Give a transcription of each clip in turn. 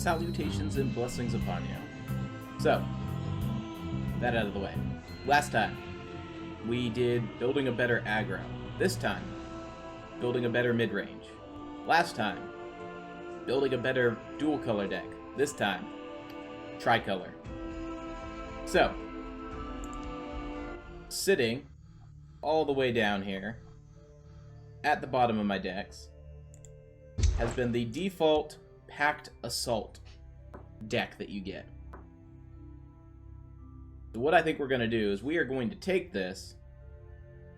salutations and blessings upon you. So, that out of the way. Last time, we did building a better aggro. This time, building a better mid-range. Last time, building a better dual color deck. This time, tricolor. So, sitting all the way down here at the bottom of my decks has been the default Packed Assault deck that you get. So what I think we're going to do is we are going to take this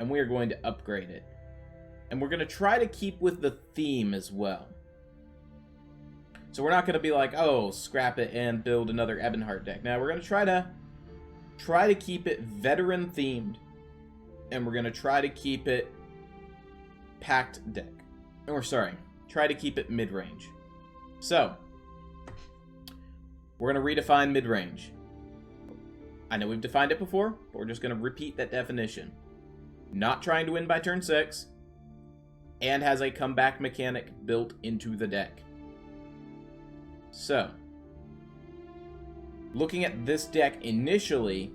and we are going to upgrade it. And we're going to try to keep with the theme as well. So we're not going to be like, oh, scrap it and build another Ebonheart deck. Now we're going to try to keep it veteran themed, and we're going to try to keep it packed deck. Or sorry, try to keep it mid-range. So, we're going to redefine mid-range. I know we've defined it before, but we're just going to repeat that definition. Not trying to win by turn 6, and has a comeback mechanic built into the deck. So, looking at this deck initially,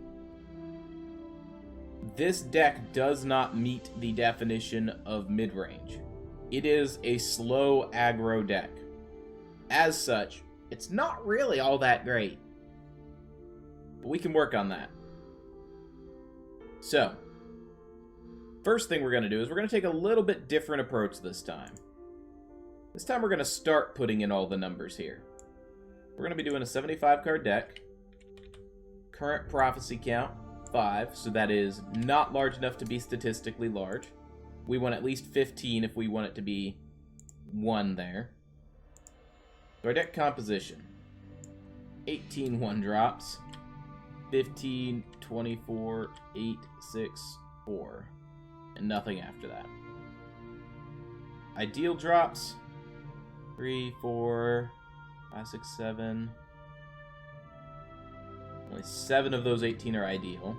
this deck does not meet the definition of mid-range. It is a slow aggro deck. As such, it's not really all that great. But we can work on that. So, first thing we're going to do is we're going to take a little bit different approach this time. This time we're going to start putting in all the numbers here. We're going to be doing a 75 card deck. Current prophecy count, 5, so that is not large enough to be statistically large. We want at least 15 if we want it to be 1 there. So our deck composition, 18 1-drops, 15, 24, 8, 6, 4, and nothing after that. Ideal drops, 3, 4, 5, 6, 7. Only 7 of those 18 are ideal.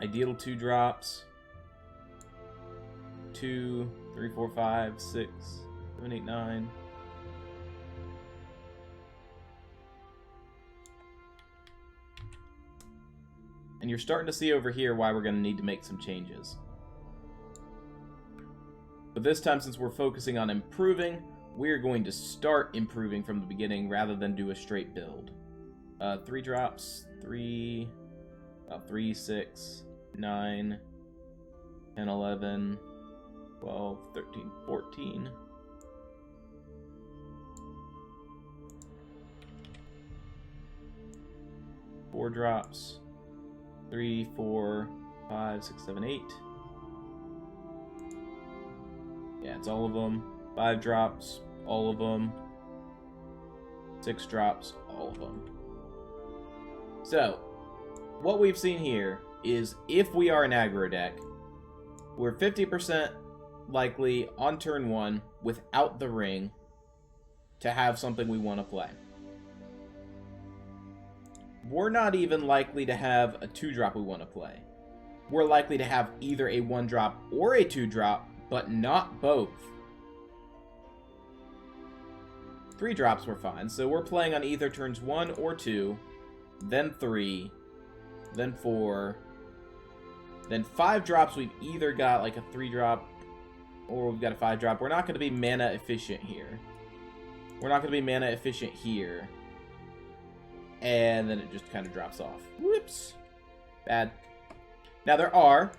Ideal 2 drops. 2, 3, 4, 5, 6, 7, 8, 9. And you're starting to see over here why we're going to need to make some changes. But this time, since we're focusing on improving, we're going to start improving from the beginning rather than do a straight build. 3 drops, 3, 6, 9, 10, 11, 12, 13, 14. Four drops, 3, 4, 5, 6, 7, 8. Yeah, it's all of them. 5 drops, all of them. 6 drops, all of them. So, what we've seen here is if we are an aggro deck, we're 50% likely on turn 1 without the ring to have something we want to play. We're not even likely to have a 2-drop we want to play. We're likely to have either a 1-drop or a 2-drop, but not both. 3 drops were fine, so we're playing on either turns 1 or 2, then 3, then 4, then 5 drops. We've either got like a 3-drop or we've got a 5-drop. We're not going to be mana efficient here. We're not going to be mana efficient here. And then it just kind of drops off. Whoops. Bad. Now there are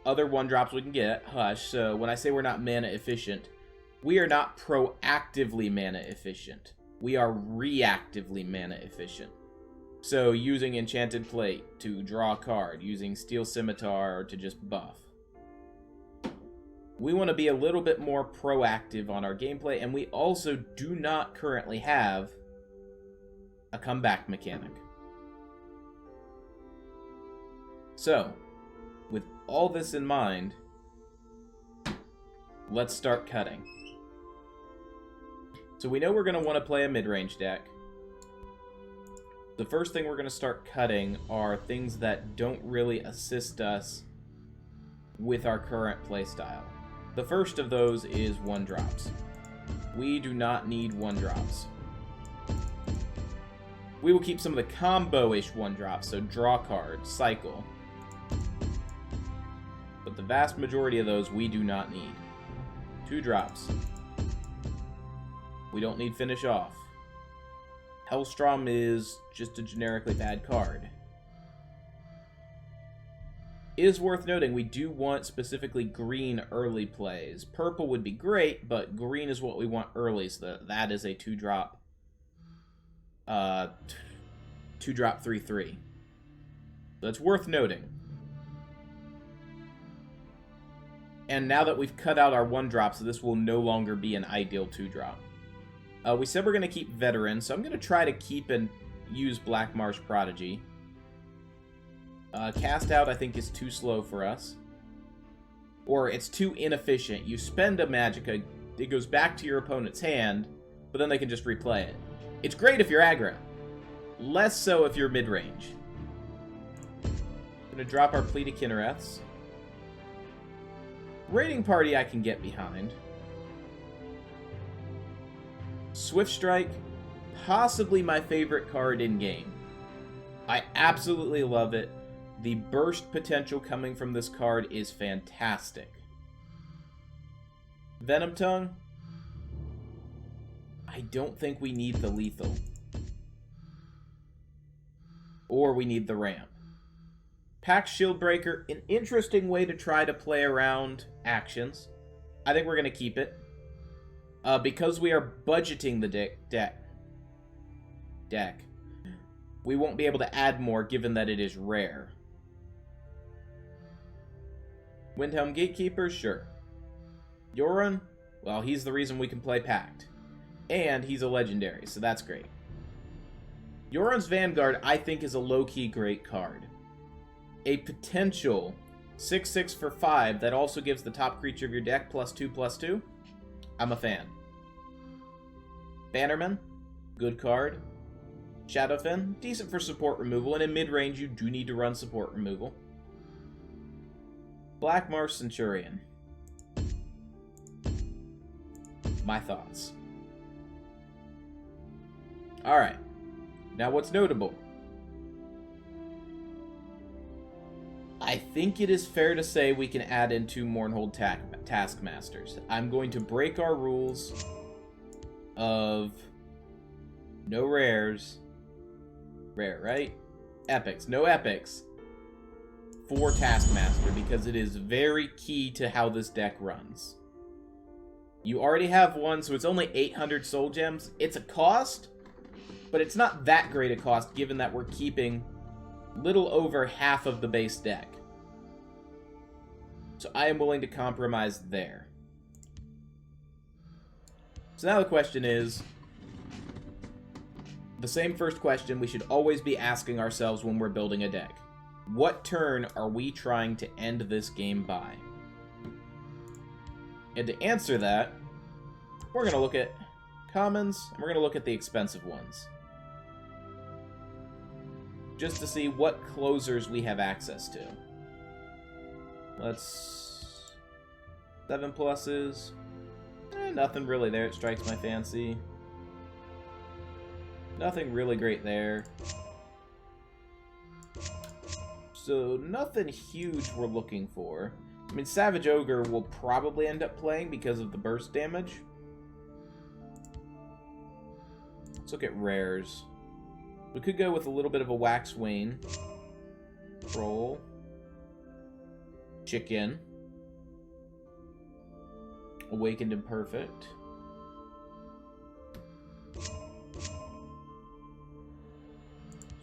other 1-drops we can get. Hush. So when I say we're not mana efficient, we are not proactively mana efficient. We are reactively mana efficient. So using Enchanted Plate to draw a card, using Steel Scimitar to just buff. We want to be a little bit more proactive on our gameplay, and we also do not currently have a comeback mechanic. So, with all this in mind, let's start cutting. So we know we're going to want to play a mid-range deck. The first thing we're going to start cutting are things that don't really assist us with our current playstyle. The first of those is 1-drops. We do not need 1-drops. We will keep some of the combo-ish 1-drops, so draw card, cycle. But the vast majority of those we do not need. 2-drops. We don't need finish off. Hellstrom is just a generically bad card. It is worth noting we do want specifically green early plays. Purple would be great, but green is what we want early, so that is a 2-drop. 2-drop 3/3. That's worth noting. And now that we've cut out our 1-drops, this will no longer be an ideal 2-drop. We said we're going to keep Veteran, so I'm going to try to keep and use Black Marsh Prodigy. Cast Out, I think, is too slow for us. Or it's too inefficient. You spend a Magicka, it goes back to your opponent's hand, but then they can just replay it. It's great if you're aggro. Less so if you're mid-range. I'm going to drop our Pleated Kinnereths. Raiding Party I can get behind. Swift Strike, possibly my favorite card in-game. I absolutely love it. The burst potential coming from this card is fantastic. Venom Tongue, I don't think we need the lethal. Or we need the ramp. Pack Shield Breaker, an interesting way to try to play around actions. I think we're going to keep it. Because we are budgeting the deck, we won't be able to add more given that it is rare. Windhelm Gatekeeper, sure. Yoran, well, he's the reason we can play Pact. And he's a legendary, so that's great. Yoran's Vanguard, I think, is a low-key great card. A potential 6/6 for 5 that also gives the top creature of your deck +2/2. I'm a fan. Bannerman, good card. Shadowfen, decent for support removal, and in mid-range you do need to run support removal. Black Marsh Centurion. My thoughts. Alright. Now what's notable? I think it is fair to say we can add in 2 Mournhold Taskmasters. I'm going to break our rules of no rares. Rare, right? Epics. No epics for Taskmaster because it is very key to how this deck runs. You already have one, so it's only 800 soul gems. It's a cost, but it's not that great a cost given that we're keeping little over half of the base deck. So I am willing to compromise there. So now the question is, the same first question we should always be asking ourselves when we're building a deck. What turn are we trying to end this game by? And to answer that, we're going to look at commons, and we're going to look at the expensive ones. Just to see what closers we have access to. Let's... 7 pluses. Nothing really there. It strikes my fancy. Nothing really great there. So, nothing huge we're looking for. I mean, Savage Ogre will probably end up playing because of the burst damage. Let's look at rares. We could go with a little bit of a Wax Wayne. Troll. Chicken. Awakened Imperfect.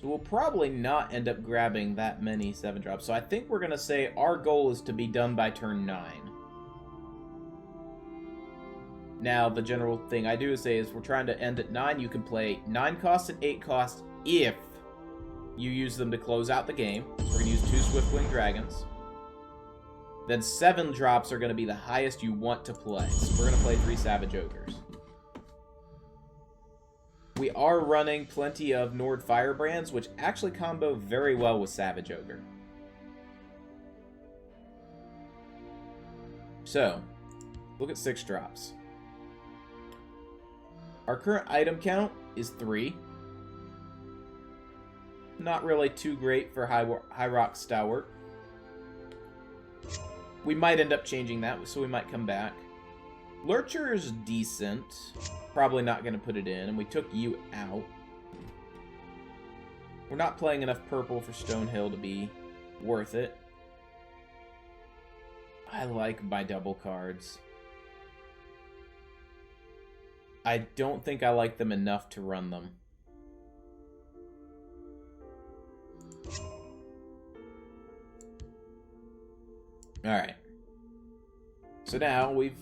So we'll probably not end up grabbing that many 7-drops. So I think we're going to say our goal is to be done by turn 9. Now, the general thing I do say is we're trying to end at 9. You can play 9 cost and 8 cost if you use them to close out the game. So we're going to use 2 Swiftwing Dragons. Then 7 drops are going to be the highest you want to play. So we're going to play 3 Savage Ogres. We are running plenty of Nord Firebrands, which actually combo very well with Savage Ogre. So, look at 6 drops. Our current item count is 3. Not really too great for High Rock Stalwart. We might end up changing that, so we might come back. Lurcher is decent. Probably not going to put it in, and we took you out. We're not playing enough purple for Stonehill to be worth it. I like my double cards. I don't think I like them enough to run them. Alright. So now we've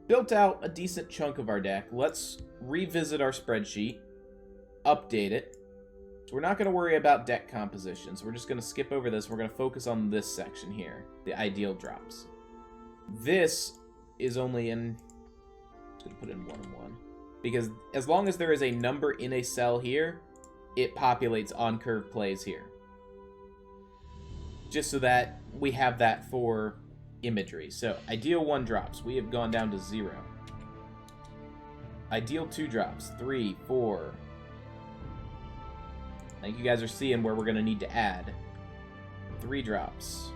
built out a decent chunk of our deck. Let's revisit our spreadsheet. Update it. So we're not going to worry about deck composition. So we're just going to skip over this. We're going to focus on this section here. The ideal drops. This is only in... I'm just going to put in 1 and 1. Because as long as there is a number in a cell here, it populates on-curve plays here. Just so that we have that for imagery. So, ideal 1 drops. We have gone down to 0. Ideal 2 drops. 3, 4. I think you guys are seeing where we're going to need to add. 3 drops.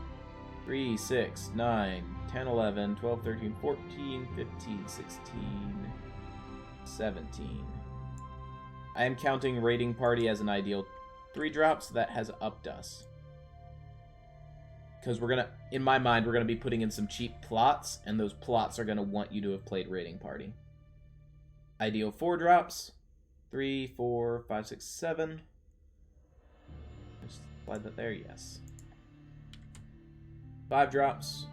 3, 6, 9, 10, 11, 12, 13, 14, 15, 16, 17. I am counting Raiding Party as an ideal 3 drops. So that has upped us. Because we're going to, in my mind, we're going to be putting in some cheap plots, and those plots are going to want you to have played Raiding Party. Ideal 4 drops. 3, 4, 5, 6, 7. Just slide that there, yes. 5 drops.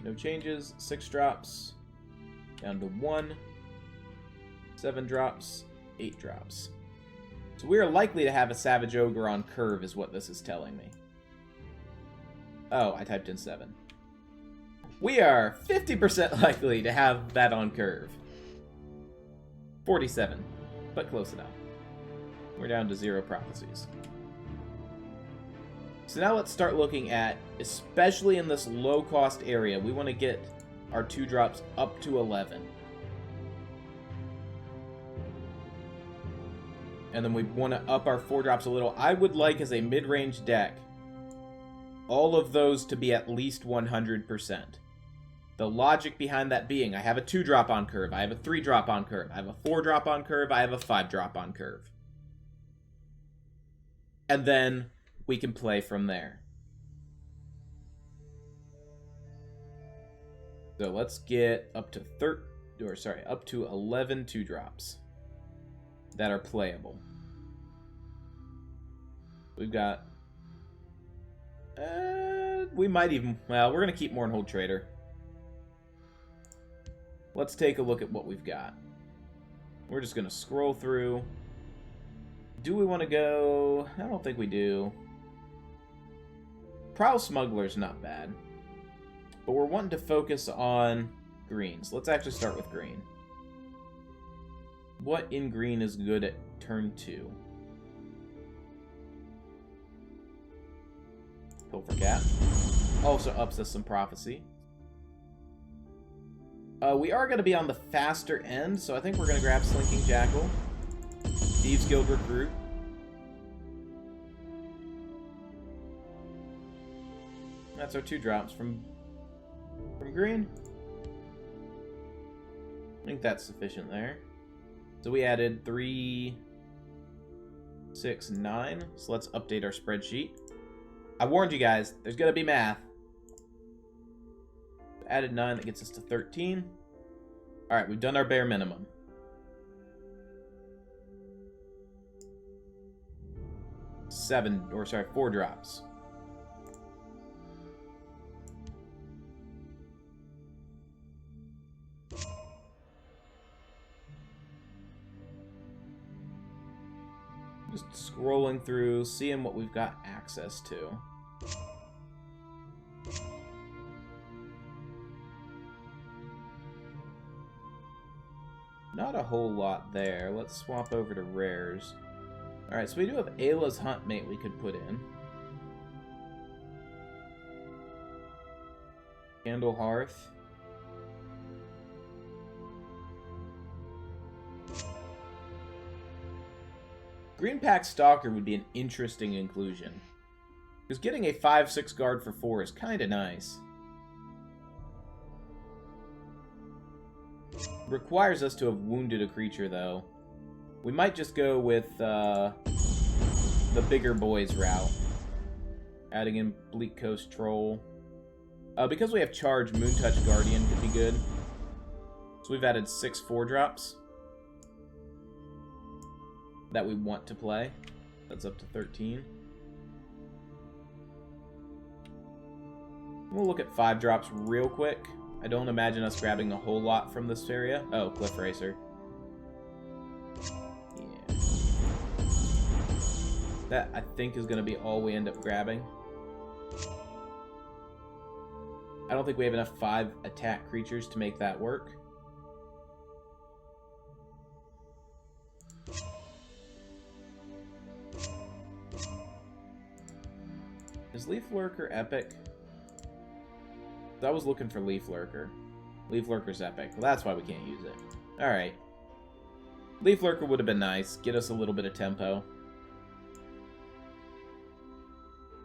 No changes. 6 drops. Down to 1. 7 drops. 8 drops. So we are likely to have a Savage Ogre on curve, is what this is telling me. Oh, I typed in 7. We are 50% likely to have that on curve. 47, but close enough. We're down to 0 prophecies. So now let's start looking at, especially in this low-cost area, we want to get our 2 drops up to 11. And then we want to up our 4 drops a little. I would like, as a mid-range deck, all of those to be at least 100%. The logic behind that being, I have a 2 drop on curve, I have a 3 drop on curve, I have a 4 drop on curve, I have a 5 drop on curve. And then we can play from there. So let's get up to up to 11 2 drops that are playable. We've got... we might even... Well, we're going to keep Mournhold Trader. Let's take a look at what we've got. We're just going to scroll through. Do we want to go... I don't think we do. Prowl Smuggler's not bad. But we're wanting to focus on greens. Let's actually start with green. What in green is good at turn 2? Pilfer Cap. Also ups us some prophecy. We are going to be on the faster end, so I think we're going to grab Slinking Jackal. Thieves Guild Recruit. That's our 2 drops from green. I think that's sufficient there. So we added 3, 6, 9. So let's update our spreadsheet. I warned you guys, there's going to be math. Added 9, that gets us to 13. Alright, we've done our bare minimum. 4 drops. Just scrolling through, seeing what we've got access to. Not a whole lot there. Let's swap over to rares. Alright, so we do have Ayla's Huntmate we could put in. Candle Hearth. Green Pack Stalker would be an interesting inclusion. Because getting a 5/6 guard for 4 is kind of nice. Requires us to have wounded a creature, though. We might just go with the bigger boys route. Adding in Bleak Coast Troll. Because we have Charge, Moontouch Guardian could be good. So we've added 6 4-drops that we want to play. That's up to 13. We'll look at 5-drops real quick. I don't imagine us grabbing a whole lot from this area. Oh, Cliff Racer. Yeah. That, I think, is going to be all we end up grabbing. I don't think we have enough 5-attack creatures to make that work. Is Leaf Lurker epic? I was looking for Leaf Lurker. Leaf Lurker's epic. Well, that's why we can't use it. Alright. Leaf Lurker would have been nice. Get us a little bit of tempo.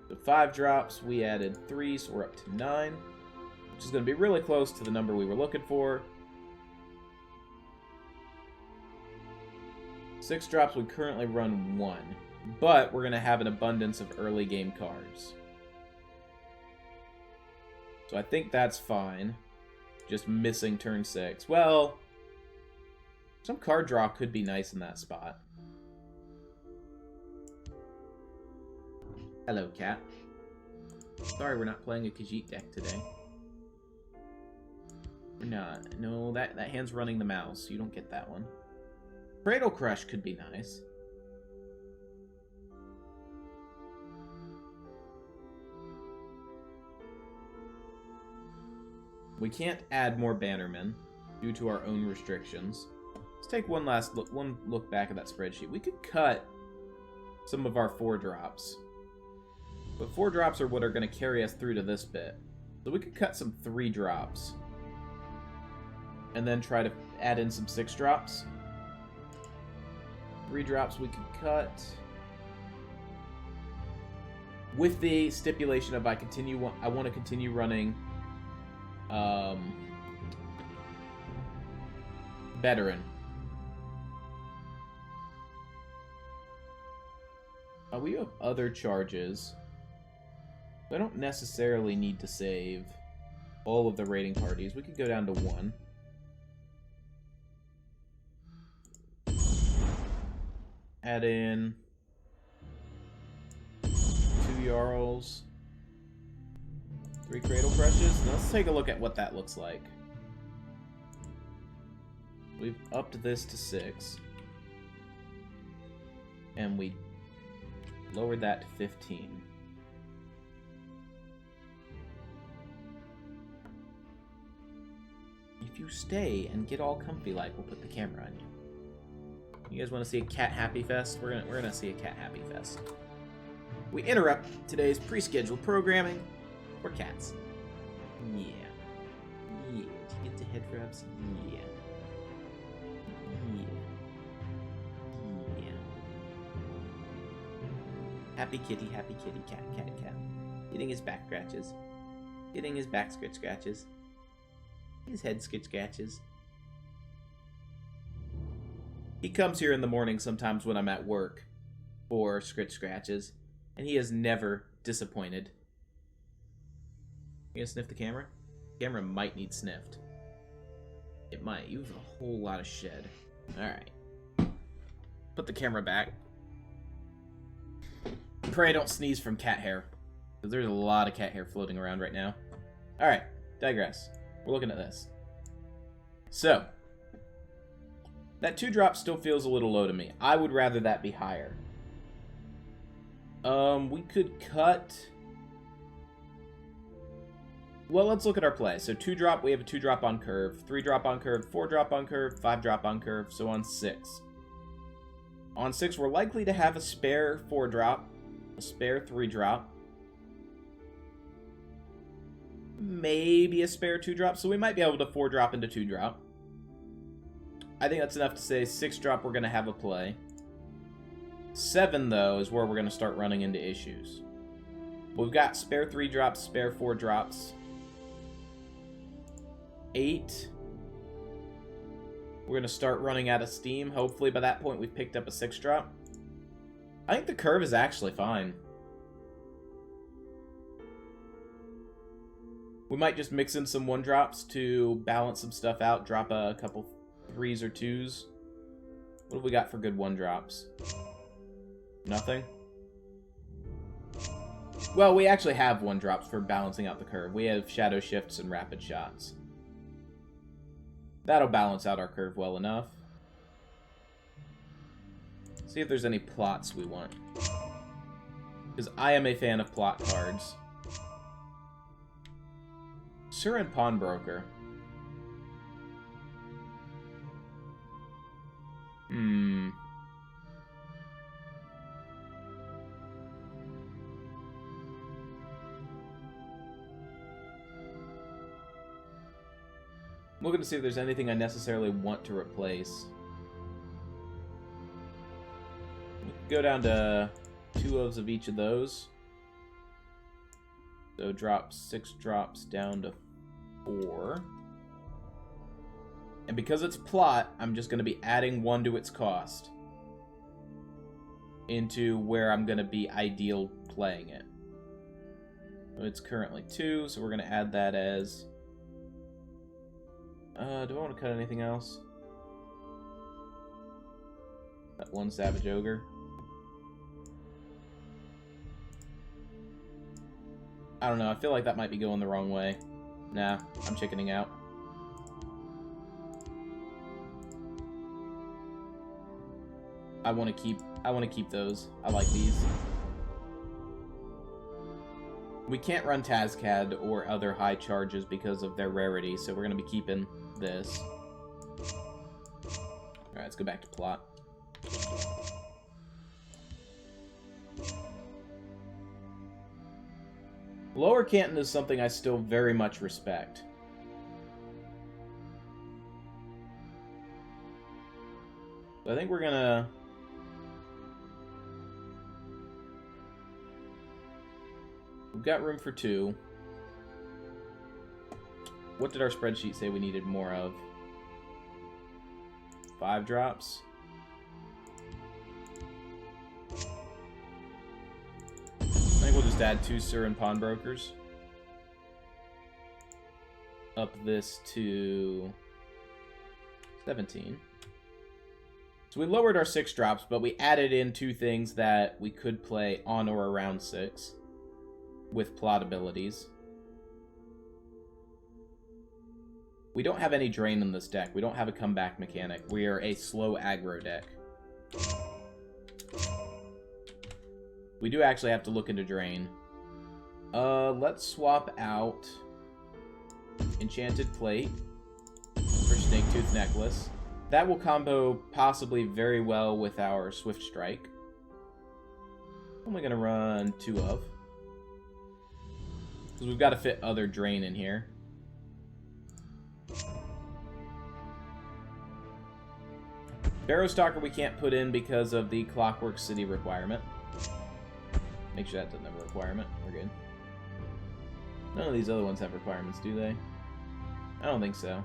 So 5-drops. We added 3, so we're up to 9. Which is going to be really close to the number we were looking for. 6-drops, we currently run 1. But we're going to have an abundance of early game cards. So I think that's fine. Just missing turn 6. Well, some card draw could be nice in that spot. Hello, cat. Sorry we're not playing a Khajiit deck today. We're not. No, that hand's running the mouse. You don't get that one. Cradle Crush could be nice. We can't add more Bannermen due to our own restrictions. Let's take one look back at that spreadsheet. We could cut some of our 4-drops. But 4-drops are what are going to carry us through to this bit. So we could cut some 3-drops. And then try to add in some 6-drops. 3-drops we could cut. With the stipulation of I want to continue running Veteran. We have other charges. I don't necessarily need to save all of the raiding parties. We could go down to 1. Add in 2 Jarls. 3 Cradle Crushes. Now let's take a look at what that looks like. We've upped this to 6. And we lowered that to 15. If you stay and get all comfy like, we'll put the camera on you. You guys want to see a cat happy fest? We're gonna see a cat happy fest. We interrupt today's pre-scheduled programming for cats. Yeah. Yeah. Did you get the head rubs? Yeah. Yeah. Yeah. Happy kitty, cat. Getting his back scratches. Getting his back scratches. His head scratches. He comes here in the morning sometimes when I'm at work for scratches, and he is never disappointed. You gonna sniff the camera? The camera might need sniffed. It might. You have a whole lot of shed. Alright. Put the camera back. Pray I don't sneeze from cat hair, because there's a lot of cat hair floating around right now. Alright, digress. We're looking at this. So, that 2-drop still feels a little low to me. I would rather that be higher. We could cut... Well, let's look at our play. So 2-drop, we have a 2-drop on curve. 3-drop on curve, 4-drop on curve, 5-drop on curve, so on 6. On 6, we're likely to have a spare 4-drop, a spare 3-drop, maybe a spare 2-drop, so we might be able to 4-drop into 2-drop. I think that's enough to say 6-drop we're going to have a play. 7, though, is where we're going to start running into issues. We've got spare 3 drops, spare 4 drops. 8. We're going to start running out of steam. Hopefully by that point we've picked up a 6 drop. I think the curve is actually fine. We might just mix in some 1 drops to balance some stuff out. Drop a couple 3s or 2s. What have we got for good 1 drops? Nothing? Well, we actually have 1 drops for balancing out the curve. We have shadow shifts and rapid shots. That'll balance out our curve well enough. See if there's any plots we want. Because I am a fan of plot cards. Sir and Pawnbroker. Looking to see if there's anything I necessarily want to replace. Go down to 2 of each of those. So drop 6 drops down to 4. And because it's plot, I'm just going to be adding 1 to its cost. Into where I'm going to be ideal playing it. It's currently 2, so we're going to add that as... do I want to cut anything else? That 1 Savage Ogre. I don't know, I feel like that might be going the wrong way. Nah, I'm chickening out. I want to keep those. I like these. We can't run Tazcad or other high charges because of their rarity, so we're going to be keeping this. Alright, let's go back to plot. Lower Canton is something I still very much respect. I think we're gonna... We've got room for 2. What did our spreadsheet say we needed more of? 5 drops? I think we'll just add 2 Sir and Pawnbrokers. Up this to 17. So we lowered our 6 drops, but we added in 2 things that we could play on or around 6 with plot abilities. We don't have any drain in this deck. We don't have a comeback mechanic. We are a slow aggro deck. We do actually have to look into drain. Let's swap out Enchanted Plate for Snaketooth Necklace. That will combo possibly very well with our Swift Strike. I'm only going to run 2 of. Because we've got to fit other drain in here. Barrowstalker we can't put in because of the Clockwork City requirement. Make sure that doesn't have a requirement. We're good. None of these other ones have requirements, do they? I don't think so.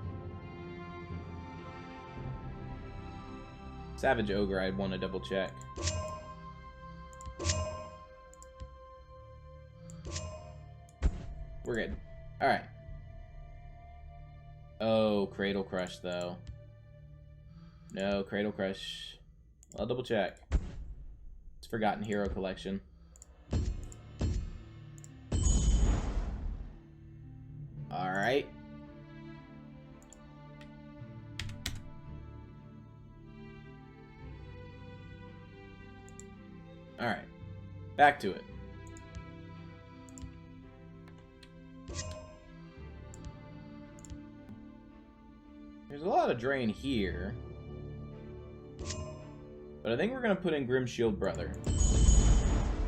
Savage Ogre, I'd want to double check. We're good. Alright. Oh, Cradle Crush, though. No, Cradle Crush. I'll double check. It's Forgotten Hero Collection. Alright. Alright. Back to it. There's a lot of drain here. But I think we're going to put in Grim Shield Brother.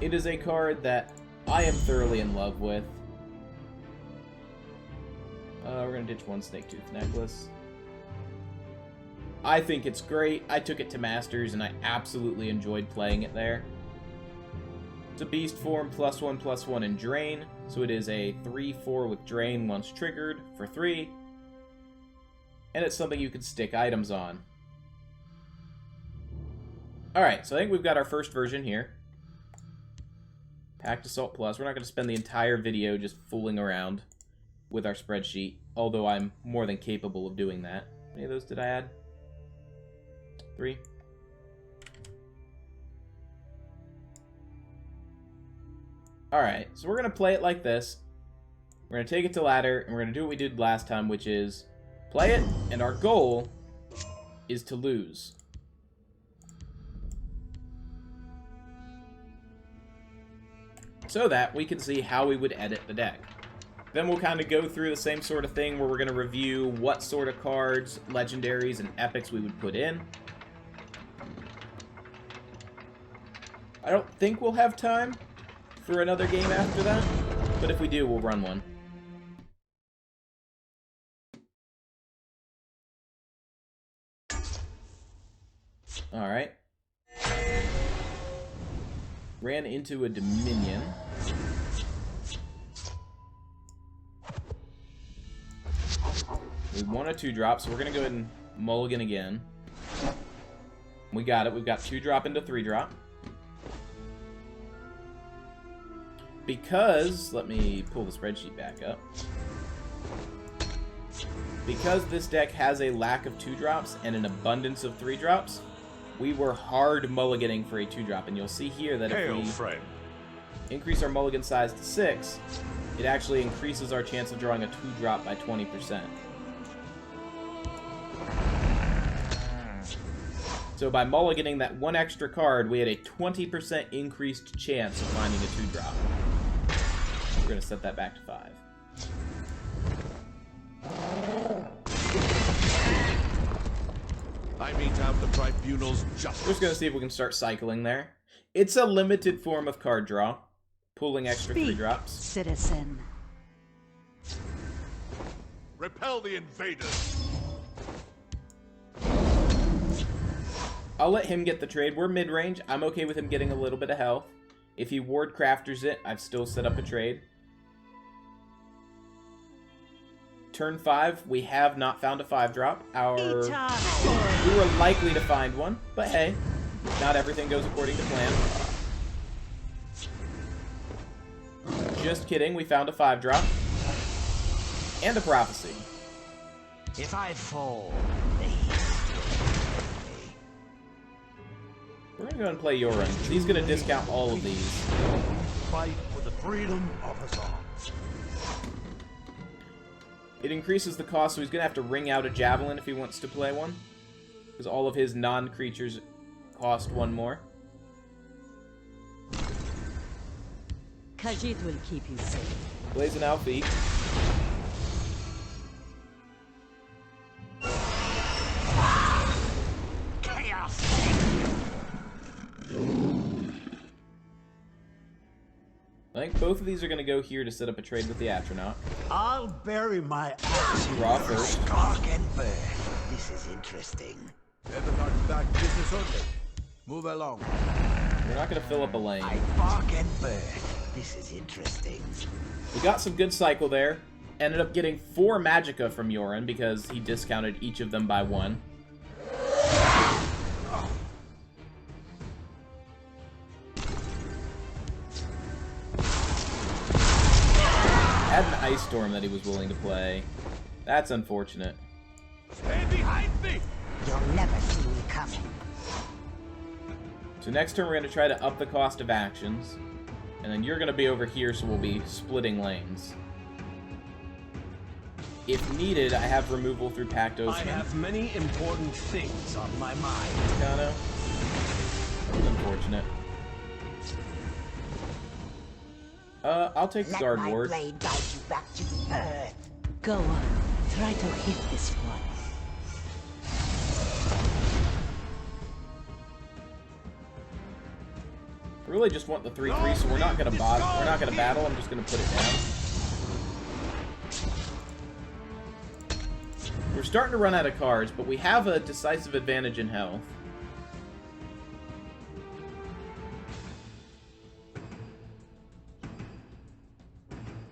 It is a card that I am thoroughly in love with. We're going to ditch 1 Snaketooth Necklace. I think it's great. I took it to Masters, and I absolutely enjoyed playing it there. It's a beast form, +1/+1 in Drain, so it is a 3/4 with Drain once triggered for 3. And it's something you can stick items on. Alright, so I think we've got our first version here. Packed Assault Plus. We're not going to spend the entire video just fooling around with our spreadsheet, although I'm more than capable of doing that. How many of those did I add? 3. Alright, so we're going to play it like this. We're going to take it to ladder, and we're going to do what we did last time, which is play it, and our goal is to lose. So that we can see how we would edit the deck. Then we'll kind of go through the same sort of thing where we're going to review what sort of cards, legendaries, and epics we would put in. I don't think we'll have time for another game after that, but if we do, we'll run one. Alright. Ran into a Dominion. We won a 2-drop, so we're going to go ahead and mulligan again. We got it. We've got 2-drop into 3-drop. Because, let me pull the spreadsheet back up. Because this deck has a lack of 2-drops and an abundance of 3-drops, we were hard mulliganing for a 2-drop, and you'll see here that if we increase our mulligan size to 6, it actually increases our chance of drawing a 2-drop by 20%. So by mulliganing that one extra card, we had a 20% increased chance of finding a 2-drop. We're going to set that back to 5. I mean to have the tribunal's justice. We're just going to see if we can start cycling there. It's a limited form of card draw. Pulling extra 3-drops. Citizen. Repel the invaders. I'll let him get the trade. We're mid-range. I'm okay with him getting a little bit of health. If he ward crafters it, I've still set up a trade. Turn 5, we have not found a 5-drop. We were likely to find one, but hey, not everything goes according to plan. Just kidding, we found a 5-drop. And a prophecy. If I fall, we're gonna go ahead and play Yoran. He's gonna discount all of these. Fight for the freedom of us all. It increases the cost, so he's gonna have to ring out a Javelin if he wants to play one. Because all of his non-creatures cost 1 more. Khajiit will keep you safe. Blazing Alfie. chaos. I think both of these are going to go here to set up a trade with the Atronach. I'll bury my axe in Draw first. Stark and Bird. This is interesting. Everyone back business only. Move along. We're not going to fill up a lane. I bark and bird. This is interesting. We got some good cycle there. Ended up getting 4 Magicka from Yoran because he discounted each of them by 1. Had an Ice Storm that he was willing to play. That's unfortunate. Stay behind me! You'll never see me coming. So next turn we're going to try to up the cost of actions. And then you're going to be over here, so we'll be splitting lanes. If needed, I have removal through Pact Oathsman. I have many important things on my mind. Kinda. Unfortunate. I'll take the Guard Ward. Let my blade guide you back to the earth. Go on. Try to hit this one. I really just want the 3/3, so we're not gonna battle. I'm just gonna put it down. We're starting to run out of cards, but we have a decisive advantage in health.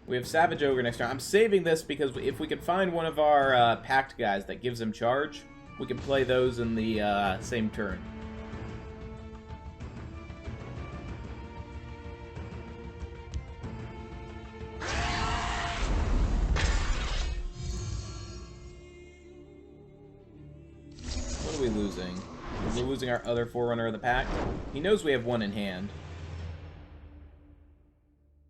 We have Savage Ogre next turn. I'm saving this because if we can find one of our packed guys that gives him charge, we can play those in the same turn. What are we losing? We're losing our other Forerunner of the Pack. He knows we have one in hand.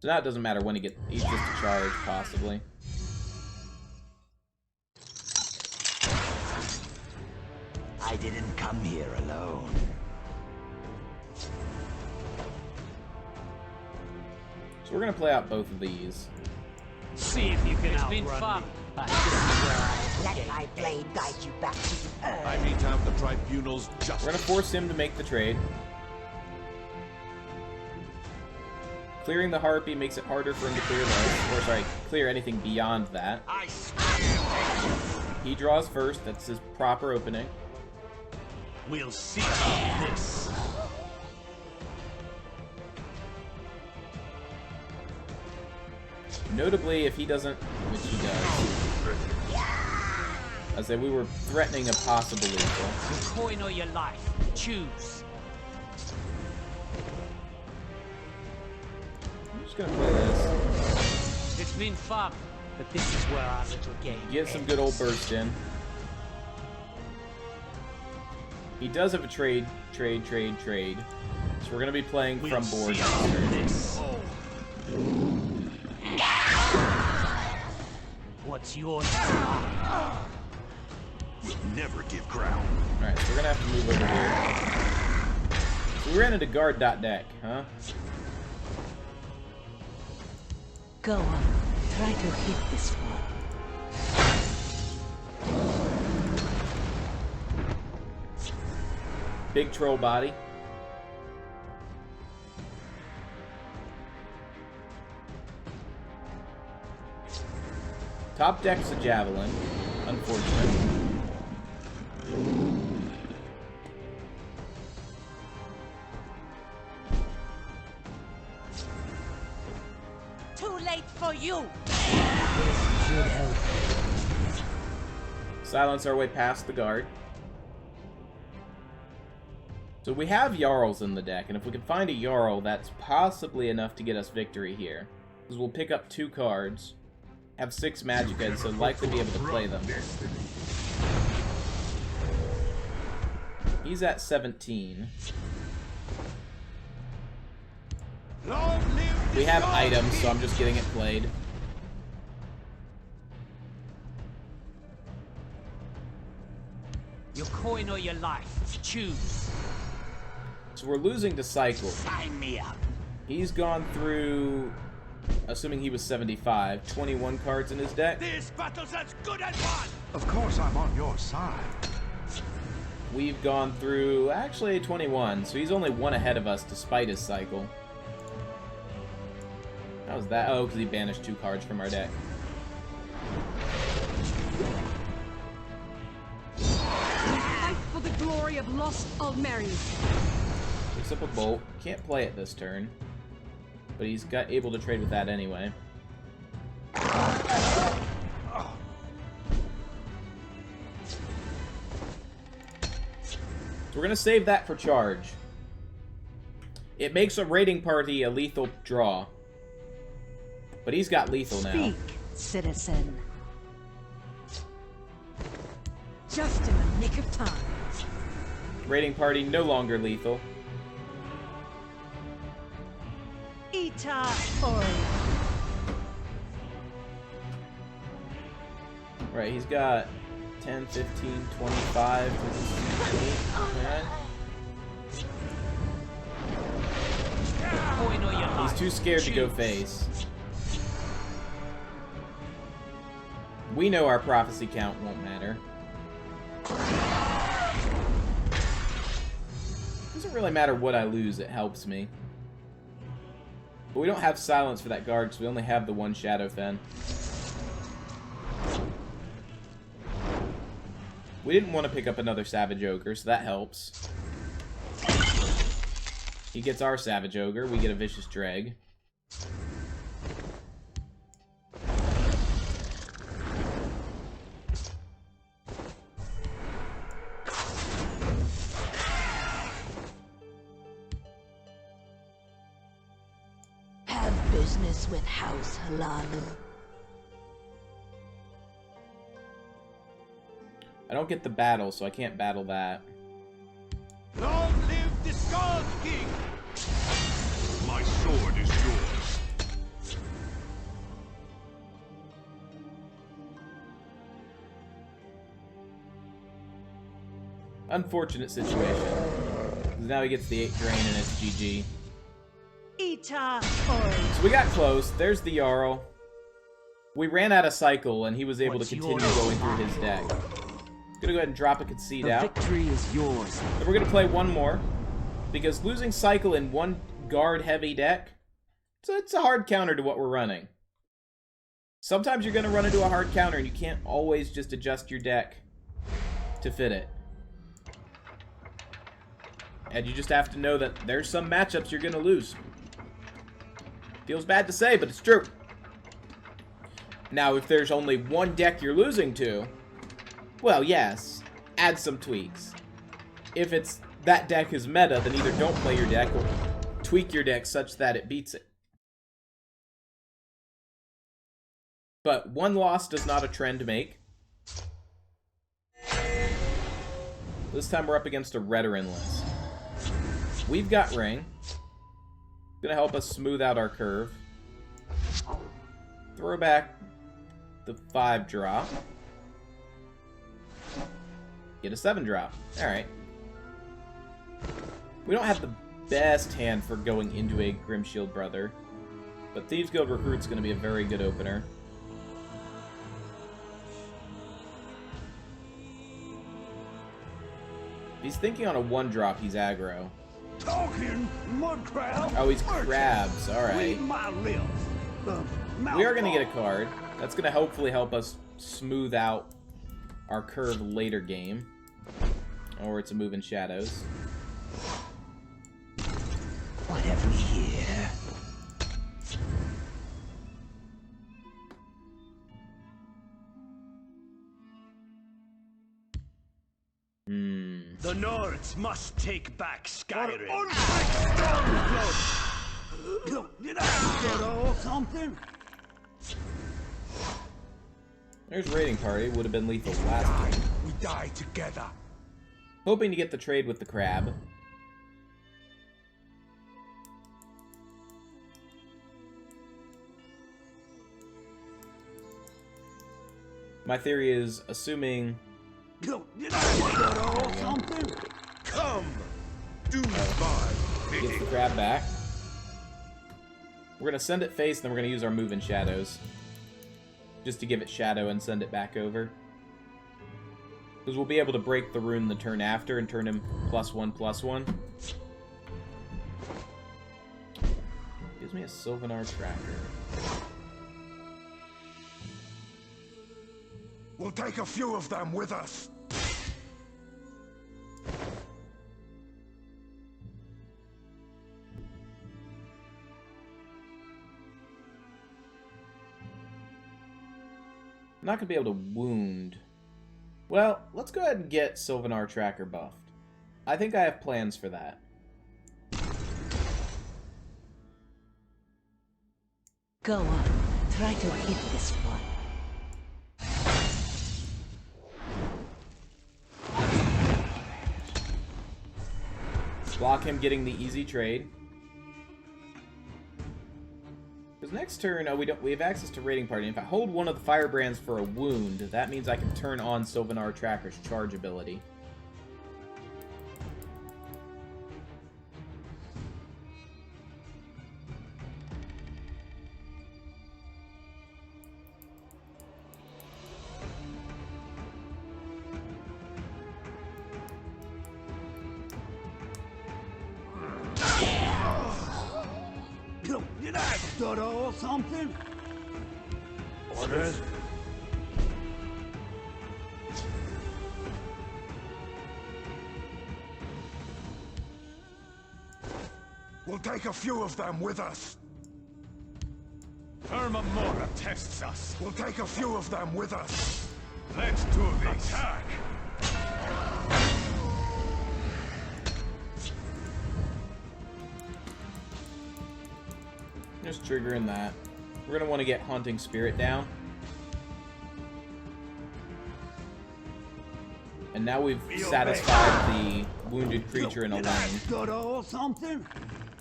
So now it doesn't matter when he's just a charge, possibly. I didn't come here alone. So we're gonna play out both of these. See if you can outrun me. Let my blade guide you back to the earth. I need to have the tribunal's justice. We're gonna force him to make the trade. Clearing the Harpy makes it harder for him to clear this. Or, sorry, clear anything beyond that. He draws first. That's his proper opening. We'll see about this. Notably, if he doesn't, which he does. I said we were threatening a possible lethal. Your coin or your life. Choose. I'm just gonna play this. It's been fun, but this is where our little game Get some good old burst in. He does have a trade. So we're gonna be playing from board. This. What's yours? Never give ground. Alright, so we're gonna have to move over here. So we ran into guard.deck, huh? Go on. Try to hit this one. Big troll body. Top deck's a javelin. Unfortunate. Too late for you! Silence our way past the guard. So we have Jarls in the deck, and if we can find a Jarl, that's possibly enough to get us victory here. Because we'll pick up 2 cards, have 6 Magicka, so likely be able to play them. He's at 17. We have items, so I'm just getting it played. Your coin or your life. Choose. So we're losing to Cycle. Sign me up. He's gone through, assuming he was 75, 21 cards in his deck. This battle's as good as won. Of course, I'm on your side. We've gone through, actually, 21, so he's only 1 ahead of us despite his Cycle. How was that? Oh, because he banished 2 cards from our deck. Fight for the glory of lost Almerius. Picks up a bolt. Can't play it this turn. But he's got able to trade with that anyway. So we're going to save that for charge. It makes a raiding party a lethal draw. But he's got lethal now. Speak, citizen. Just in the nick of time. Raiding party no longer lethal. Ita Ori. Right, he's got 10, 15, 25, 28. Coin or your life. He's too scared to go Choose. face. We know our prophecy count won't matter. Doesn't really matter what I lose, it helps me. But we don't have silence for that guard, because we only have the 1 Shadowfen. We didn't want to pick up another Savage Ogre, so that helps. He gets our Savage Ogre, we get a Vicious Dreg. Have business with House Halalu. I don't get the battle, so I can't battle that. Long live the Skull King! My sword is yours. Unfortunate situation. Now he gets the 8 drain and it's GG. Ita So we got close. There's the Jarl. We ran out of cycle and he was able to continue going through his deck. Gonna go ahead and drop a concede The out. victory is yours. Then we're gonna play one more. Because losing cycle in one guard heavy deck, it's a hard counter to what we're running. Sometimes you're gonna run into a hard counter and you can't always just adjust your deck to fit it. And you just have to know that there's some matchups you're gonna lose. Feels bad to say, but it's true. Now, if there's only one deck you're losing to, well, yes, add some tweaks. If it's that deck is meta, then either don't play your deck or tweak your deck such that it beats it. But one loss does not a trend make. This time we're up against a Redoranless. We've got Ring. Gonna help us smooth out our curve. Throw back the 5-drop. Get a 7-drop. Alright. We don't have the best hand for going into a Grimshield Brother, but Thieves Guild Recruit's going to be a very good opener. If he's thinking on a 1-drop, he's aggro. Talking mud crab. Oh, he's crabs. Alright. We are going to get a card. That's going to hopefully help us smooth out our curve later game. Or it's a move in shadows. What have we here? The Nords must take back Skyrim. There's Raiding Party. Would have been lethal last game. We die together. Hoping to get the trade with the crab. My theory is, assuming... Come, do my Gets the crab back. We're going to send it face, and then we're going to use our move in shadows. Just to give it shadow and send it back over. Because we'll be able to break the rune the turn after and turn him +1/+1. Gives me a Sylvanar tracker. We'll take a few of them with us. I'm not going to be able to wound. Well, let's go ahead and get Sylvanar tracker buffed. I think I have plans for that. Go on. Try to hit this one. Block him getting the easy trade. Because next turn, we have access to Raiding Party. If I hold one of the Firebrands for a wound, that means I can turn on Sylvanar Tracker's charge ability. Did I stutter or something? Orders. We'll take a few of them with us. Mora tests us. We'll take a few of them with us. Let's do this. Attack! Just triggering that. We're gonna want to get Haunting Spirit down. And now we've satisfied the wounded creature in a lane. or something?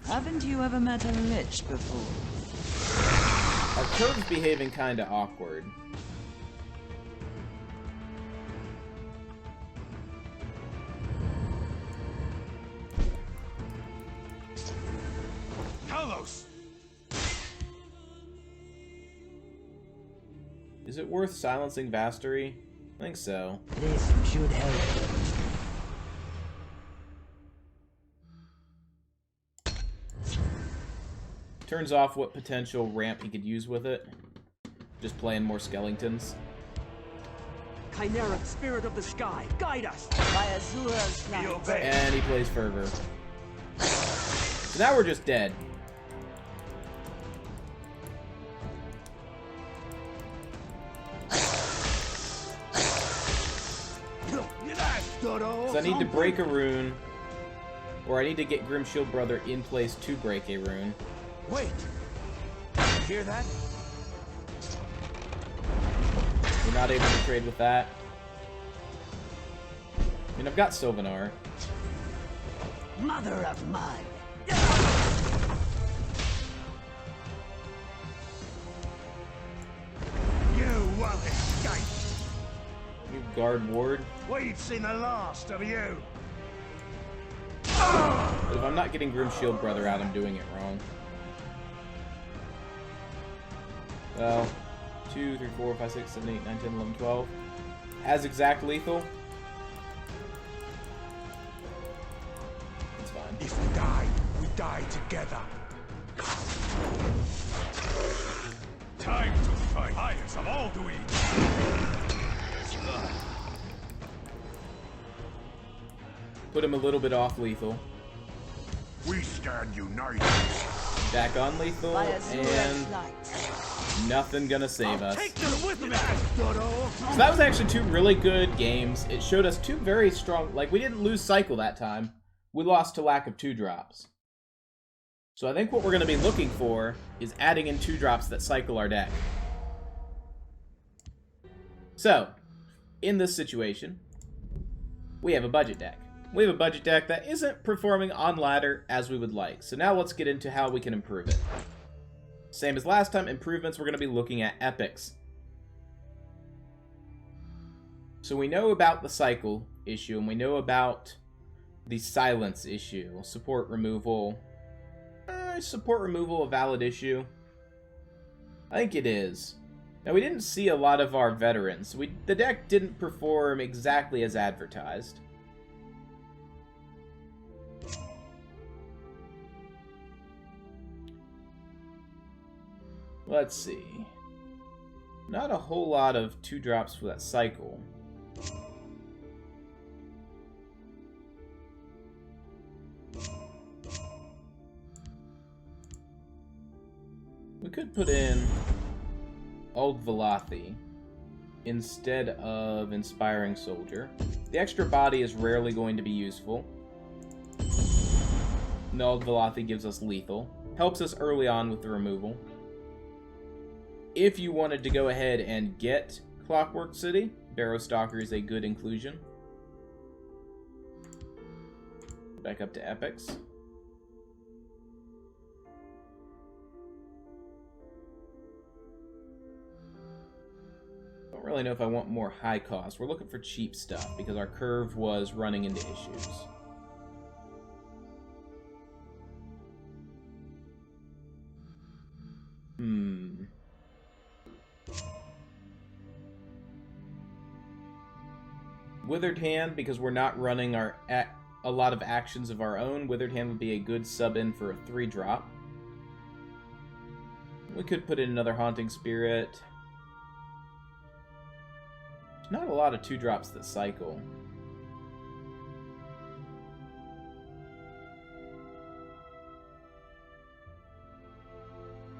Haven't you ever met a lich before? Our curve's behaving kinda awkward. Talos! Is it worth silencing Vastery? I think so. This should help. Turns off what potential ramp he could use with it. Just playing more skeletons. Chimeric spirit of the sky, guide us! By Azura's light. And he plays Fervor. So now we're just dead. So I need to break a rune, or I need to get Grim Shield Brother in place to break a rune. Wait! You hear that? We're not able to trade with that. I mean, I've got Sylvanar. Mother of mine. You won't escape. You guard ward. We've seen the last of you. But if I'm not getting Grim Shield Brother out, I'm doing it wrong. Well, 2, 3, 4, 5, 6, 7, 8, 9, 10, 11, 12. As exact lethal. It's fine. If we die together. Time to fight. Highest of all to eat. Put him a little bit off lethal. We stand united. Back on lethal, By Azura's and light. nothing gonna save us. Take them with me! So that was actually two really good games. It showed us two very strong... Like, we didn't lose Cycle that time. We lost to lack of 2-drops. So I think what we're going to be looking for is adding in 2-drops that cycle our deck. So, in this situation, we have a budget deck. We have a budget deck that isn't performing on ladder as we would like. So now let's get into how we can improve it. Same as last time, improvements, we're going to be looking at epics. So we know about the cycle issue, and we know about the silence issue. Support removal. Support removal a valid issue? I think it is. Now, we didn't see a lot of our veterans. The deck didn't perform exactly as advertised. Let's see. Not a whole lot of 2-drops for that cycle. We could put in Old Velothi instead of Inspiring Soldier. The extra body is rarely going to be useful. And Old Velothi gives us lethal. Helps us early on with the removal. If you wanted to go ahead and get Clockwork City, Barrow Stalker is a good inclusion. Back up to epics. Don't really know if I want more high cost. We're looking for cheap stuff because our curve was running into issues. Withered Hand, because we're not running a lot of actions of our own. Withered Hand would be a good sub-in for a 3-drop. We could put in another Haunting Spirit. There's not a lot of 2-drops that cycle.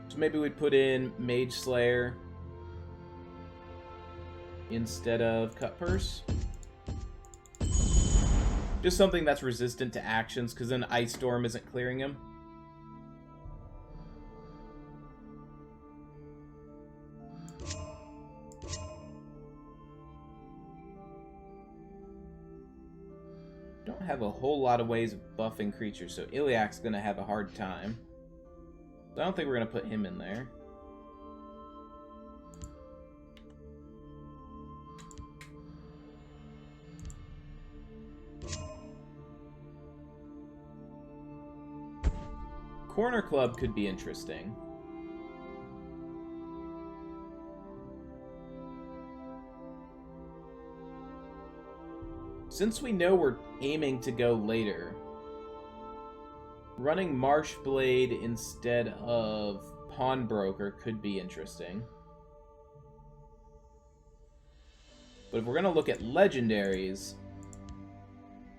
So maybe we'd put in Mage Slayer instead of Cut Purse. Just something that's resistant to actions, because then Ice Storm isn't clearing him. Don't have a whole lot of ways of buffing creatures, so Iliac's going to have a hard time. I don't think we're going to put him in there. Corner Club could be interesting. Since we know we're aiming to go later, running Marshblade instead of Pawnbroker could be interesting. But if we're going to look at legendaries,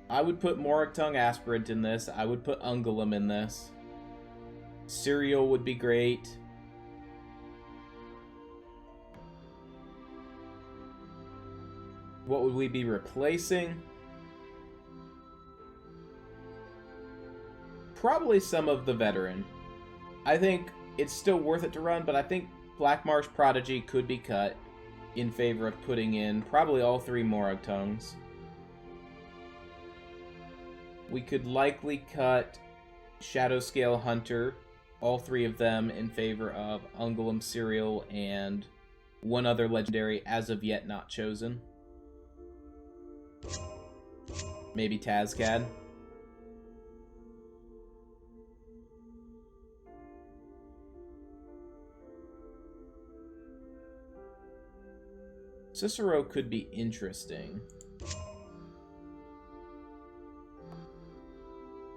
I would put Moragtung Aspirant in this. I would put Ungolem in this. Cereal would be great. What would we be replacing? Probably some of the veteran. I think it's still worth it to run, but I think Black Marsh Prodigy could be cut in favor of putting in probably all 3 Moragtungs. We could likely cut Shadowscale Hunter, all 3 of them, in favor of Ungolem, Cereal, and one other legendary as of yet not chosen. Maybe Tazcad. Cicero could be interesting.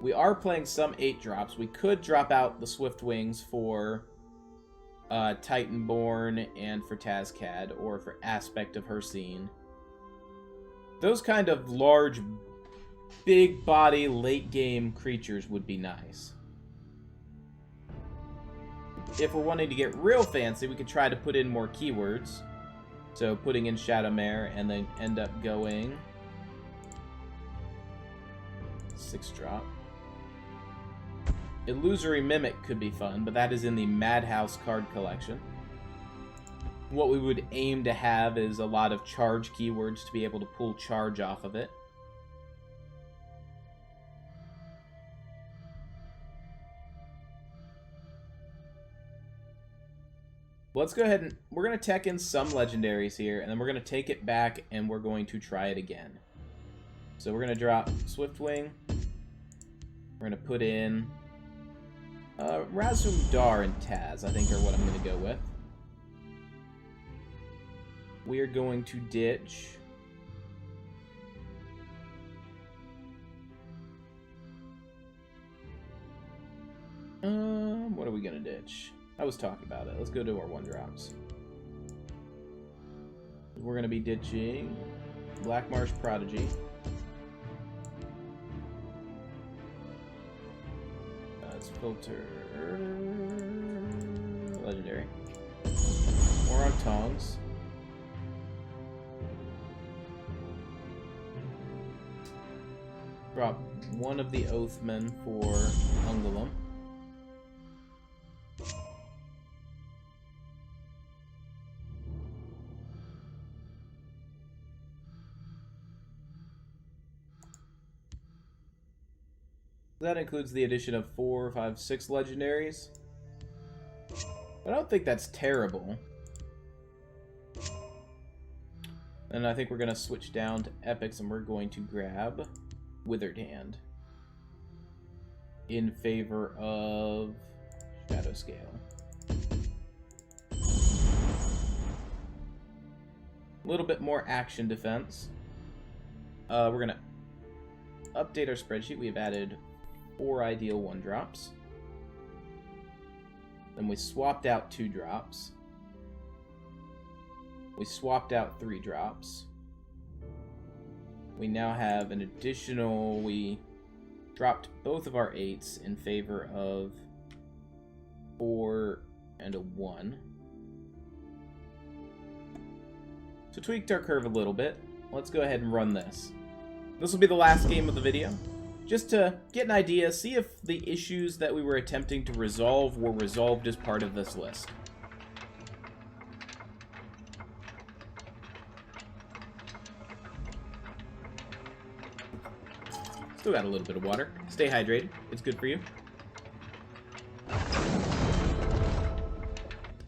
We are playing some 8-drops. We could drop out the Swift Wings for Titanborn and for Tazcad, or for Aspect of Hercene. Those kind of large, big body, late game creatures would be nice. If we're wanting to get real fancy, we could try to put in more keywords. So putting in Shadowmare and then end up going 6-drop. Illusory Mimic could be fun, but that is in the Madhouse card collection. What we would aim to have is a lot of charge keywords to be able to pull charge off of it. Let's go ahead and we're going to tech in some legendaries here, and then we're going to take it back and we're going to try it again. So we're going to drop Swiftwing. We're going to put in Razumdar and Taz, I think, are what I'm going to go with. We are going to ditch what are we going to ditch? I was talking about it. Let's go to our 1-drops. We're going to be ditching Black Marsh Prodigy. Let's filter legendary. More on Tongs. Drop one of the Oathmen for Ungolem. That includes the addition of 4, 5, 6 legendaries. I don't think that's terrible. And I think we're going to switch down to epics, and we're going to grab Withered Hand in favor of Shadowscale. A little bit more action defense. We're going to update our spreadsheet. We have added 4 ideal 1-drops. Then we swapped out 2-drops. We swapped out 3-drops. We now have an additional... We dropped both of our 8s in favor of 4 and and a 1. So tweaked our curve a little bit. Let's go ahead and run this. This will be the last game of the video. Just to get an idea, see if the issues that we were attempting to resolve were resolved as part of this list. Still got a little bit of water. Stay hydrated. It's good for you.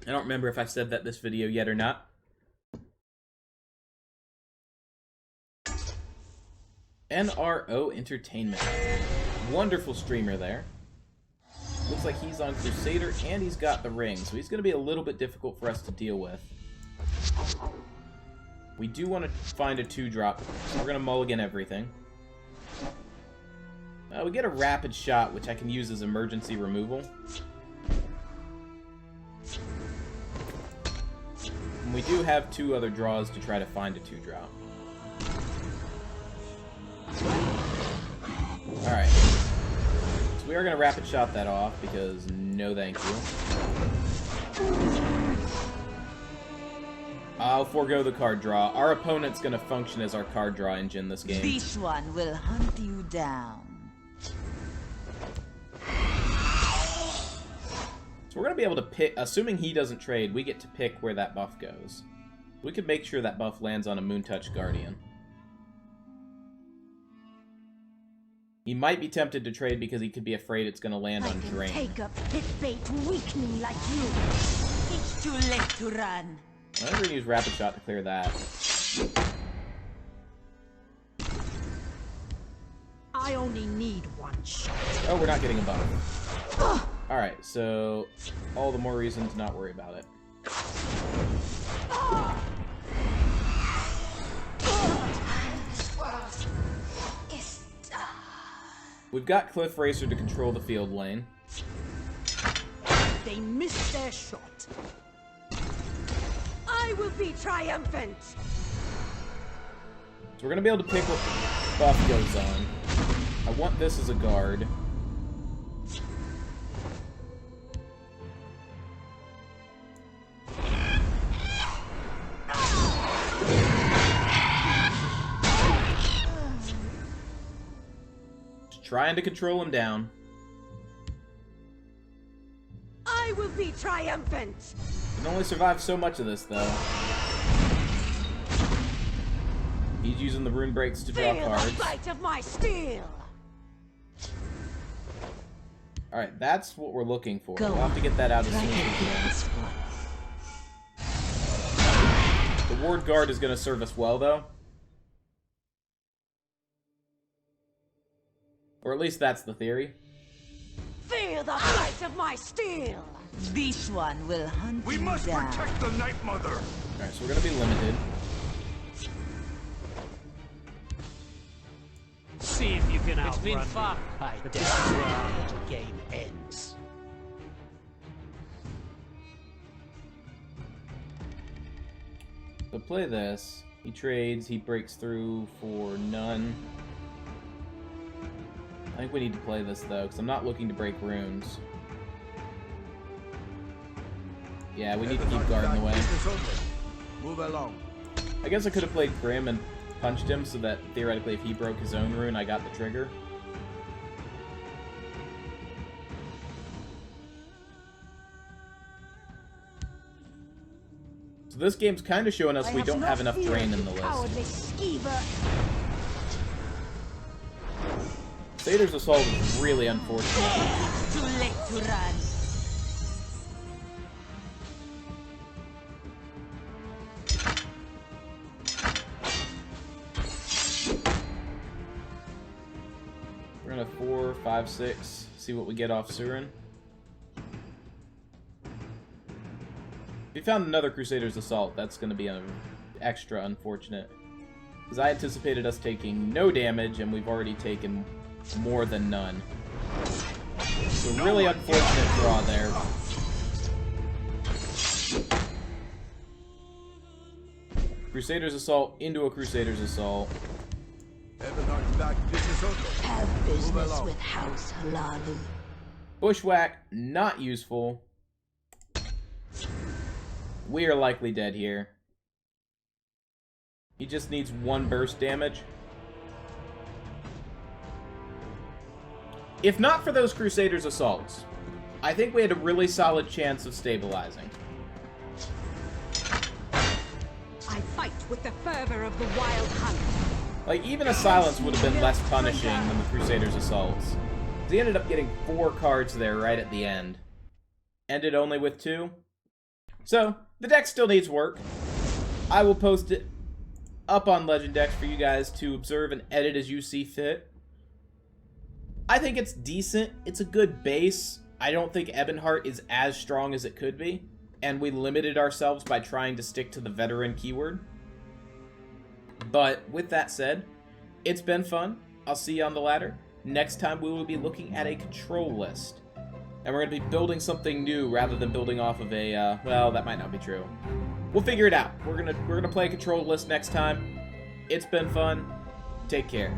I don't remember if I said that this video yet or not. NRO Entertainment. Wonderful streamer there. Looks like he's on Crusader and he's got the ring, so he's going to be a little bit difficult for us to deal with. We do want to find a 2-drop, so we're going to mulligan everything. We get a rapid shot, which I can use as emergency removal. And we do have 2 other draws to try to find a 2-drop. Alright. So we are going to rapid shot that off, because no thank you. I'll forego the card draw. Our opponent's going to function as our card draw engine this game. This one will hunt you down. So we're going to be able to pick, assuming he doesn't trade, we get to pick where that buff goes. We could make sure that buff lands on a Moontouch Guardian. He might be tempted to trade because he could be afraid it's going to land on Drain. Take a pit bait weakling like you. It's too late to run. I'm going to use Rapid Shot to clear that. I only need 1 shot. Oh, we're not getting a buff. Alright, so all the more reason to not worry about it. We've got Cliff Racer to control the field lane. They missed their shot. I will be triumphant. So we're going to be able to pick what buff goes on. I want this as a guard. Just trying to control him down. I will be triumphant. Can only survive so much of this, though. He's using the rune breaks to draw Feel cards. the bite of my steel. Alright, that's what we're looking for. Go We'll have to get that out as soon as we can. The Ward Guard is going to serve us well, though. Or at least that's the theory. Feel the bite of my steel. This one will hunt We you must down. protect the Night Mother. Alright, so we're going to be limited. See if you can outrun It's been me. fun. But this is where our little game ends. So play this. He trades, he breaks through for none. I think we need to play this, though, because I'm not looking to break runes. Yeah, we need to keep guard in the way. Move along. I guess I could have played Grim and punched him so that, theoretically, if he broke his own rune, I got the trigger. So this game's kind of showing us we don't have enough drain in the list. Crusader's Assault is really unfortunate. Too late to run. We're gonna 4, 5, 6, see what we get off Surin. If we found another Crusader's Assault, that's gonna be extra unfortunate. Because I anticipated us taking no damage, and we've already taken more than none. So really unfortunate draw there. Crusader's Assault into a Crusader's Assault. Have business with House Halalu. Bushwhack, not useful. We are likely dead here. He just needs 1 burst damage. If not for those Crusaders' assaults, I think we had a really solid chance of stabilizing. I fight with the fervor of the wild hunt. Like, even a silence would have been less punishing than the Crusaders' assaults. He ended up getting 4 cards there right at the end. Ended only with 2. So, the deck still needs work. I will post it up on Legend Decks for you guys to observe and edit as you see fit. I think it's decent. It's a good base. I don't think Ebonheart is as strong as it could be, and we limited ourselves by trying to stick to the veteran keyword. But with that said, it's been fun. I'll see you on the ladder. Next time we will be looking at a control list. And we're going to be building something new rather than building off of a, well, that might not be true. We'll figure it out. We're gonna play a control list next time. It's been fun. Take care.